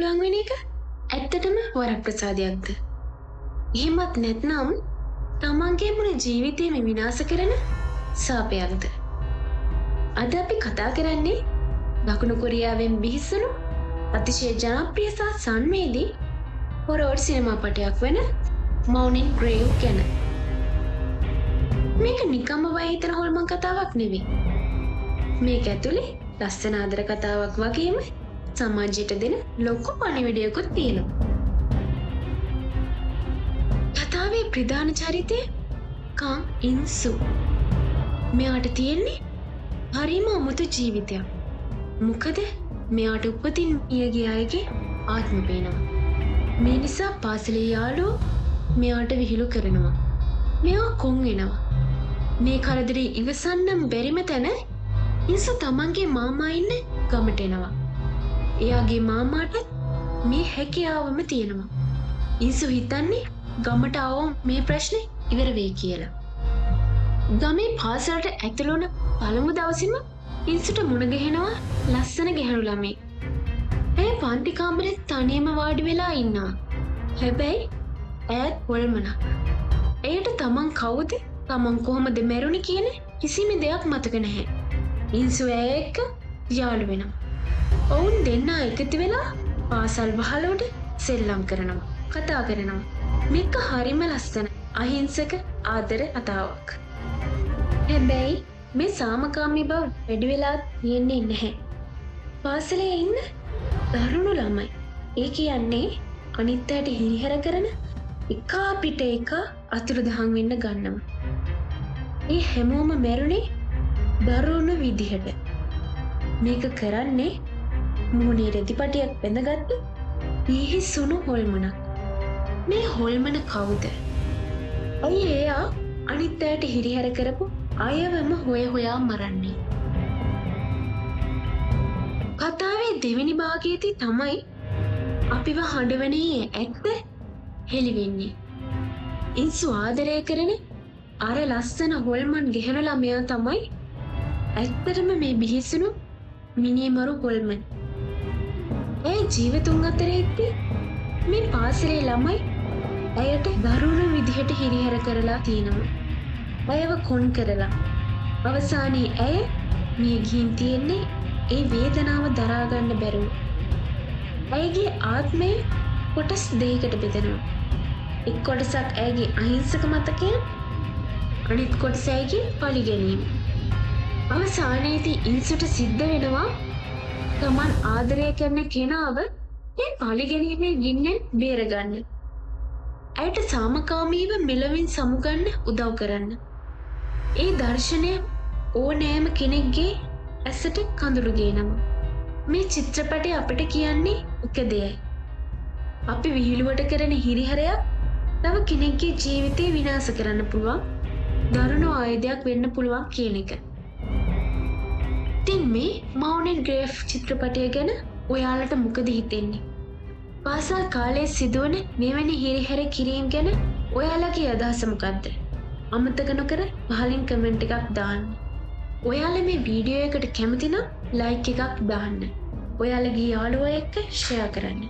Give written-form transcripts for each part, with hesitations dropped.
පුළුවන් වෙන එක ඇත්තටම වරප්‍රසාදයක්ද? එහෙමත් නැත්නම් තමන්ගේ මුළු ජීවිතේම විනාශ කරන සාපයක්ද? අද අපි කතා කරන්නේ දකුණු කොරියාවෙන් බිහිසුණු අතිශය ජනප්‍රිය සහ සංවේදී හොරර් සිනමා පටයක් වෙන මවුනින් ග්‍රේව් ගැන. මේක නිකම්ම වය හිතන හොල්මන් කතාවක් නෙවෙයි. මේක ඇතුලේ ලස්සන ආදර කතාවක් වගේම සමාජයට දෙන ලොකු පණිවිඩයකුත් තියෙනවා. කතාවේ ප්‍රධාන චරිතය කාං ඉන්සු. මෙයාට තියෙන්නේ හරිම අමුතු ජීවිතයක්. මොකද මෙයාට උපතින් මිය ගිය අයගේ ආත්ම පේනවා. මේ නිසා පාසලේ යාළුවෝ මෙයාට විහිළු කරනවා. මෙයා කොන් වෙනවා. මේ කරදරේ ඉවසන්නම් බැරිම තැන ඉන්සු තමන්ගේ මාමා ඉන්න ගමට එනවා. එයාගේ මාමාට මේ හැකියාවම තියෙනවා. ඉන්සු හිතන්නේ ගමට ආවොත් මේ ප්‍රශ්නේ ඉවර වෙයි කියලා. ගමේ පාසලට ඇතුළු වුණ පළමු දවසේම ඉන්සුට මුණ ගැහෙනවා ලස්සන ගැහැණු ළමෙක්. ඇය පන්ති කාමරේ තනියම වාඩි වෙලා ඉන්නවා. හැබැයි ඈත් හොල්මනක්. එයට තමන් කවුද, තමන් කොහොමද මැරුණේ කියන කිසිම දෙයක් මතක නැහැ. ඉන්සු ඇය එක්ක යාළු වෙනවා. ඔවුන් දෙන්නා එකතු වෙලා පාසල් වහලට සෙල්ලම් කරනවා, කතා කරනවා. මේක හරිම ලස්සන අහිංසක ආදර කතාවක්. හැබැයි මේ සාමකාමී බව වැඩි වෙලා තියෙන්නේ නැහැ. පාසලේ ඉන්න දරුණු ළමයි. ඒ කියන්නේ අනිත් අයට හිරිහැර කරන එක පිට එක අතුරුදහන් වෙන්න ගන්නවා. ඒ හැමෝම මැරුණේ දරුණු විදිහට. මේක කරන්නේ මුහුණේ රෙදිපටියක් බැඳගත්තු පිහිසුණු හොල්මනක්. මේ හොල්මන කවුද? ඇයි එයා අනිත් අයට හිරිහැර කරපු අයවම හොයා මරන්නේ? කතාවේ දෙවෙනි භාගයේදී තමයි අපිව හඬවනේ ඇත්ත හෙළි වෙන්නේ. ඉන්සු ආදරය කරන අර ලස්සන හොල්මන් ගැහැණු ළමයා තමයි ඇත්තටම මේ බිහිසුණු මිනිමරු හොල්මන්. ඒ ජීවිතුන් අතරේ ඉද්දී මේ පාසලේ ළමයි ඇයට දරුණු විදිහට හිරිහැර කරලා තිනවා. ඇයව කොන් කරලා. අවසානයේ ඇය මිය ගිහින් තියෙන්නේ ඒ වේදනාව දරා ගන්න බැරුව. ඇයගේ ආත්මය කොටස් දෙකකට බෙදෙනවා. එක් කොටසක් ඇයගේ අහිංසක මතකයන්, අනිත් කොටස ඇයගේ පලි ගැනීම. අවසානයේදී ඉන්සුට සිද්ධ වෙනවා තමන් ආදරය කරන කෙනාව ඒ පලි ගැනීමේ ගින්නෙන් බේරගන්න. ඇයට සාමකාමීව මෙලවින් සමුගන්න උදව් කරන්න. ඒ දර්ශනය ඕනෑම කෙනෙක්ගේ ඇසට කඳුළු ගේනවා. මේ චිත්‍රපටය අපිට කියන්නේ එක දෙයයි. අපි විහිළුවට කරන හිරිහැරයක් තව කෙනෙක්ගේ ජීවිතේ විනාශ කරන්න පුළුවන් දරුණු ආයුධයක් වෙන්න පුළුවන් කියන එක. ඉතින් මේ මවුනින් ග්‍රේව් චිත්‍රපටය ගැන ඔයාලට මොකද හිතෙන්නේ? පාසල් කාලයේ සිදුවන මෙවැනි හිරිහැර කිරීම ගැන ඔයාලගේ අදහස මොකක්ද? අමතක නොකර පහලින් කමෙන්ට් එකක් දාන්න. ඔයාලා මේ වීඩියෝ එකට කැමති නම් ලයික් එකක් දාන්න. ඔයාලගේ යාළුවෝ එක්ක ෂෙයා කරන්න.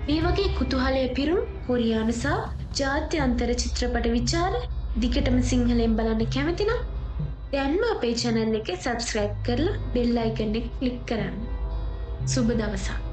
මේ වගේ කුතුහලය පිරුණු කොරියානු සහ ජාත්‍යන්තර චිත්‍රපට විචාර දිගටම සිංහලෙන් බලන්න කැමති නම් දැන්ම අපේ channel එක subscribe කරලා bell icon එක click කරන්න. සුබ දවසක්.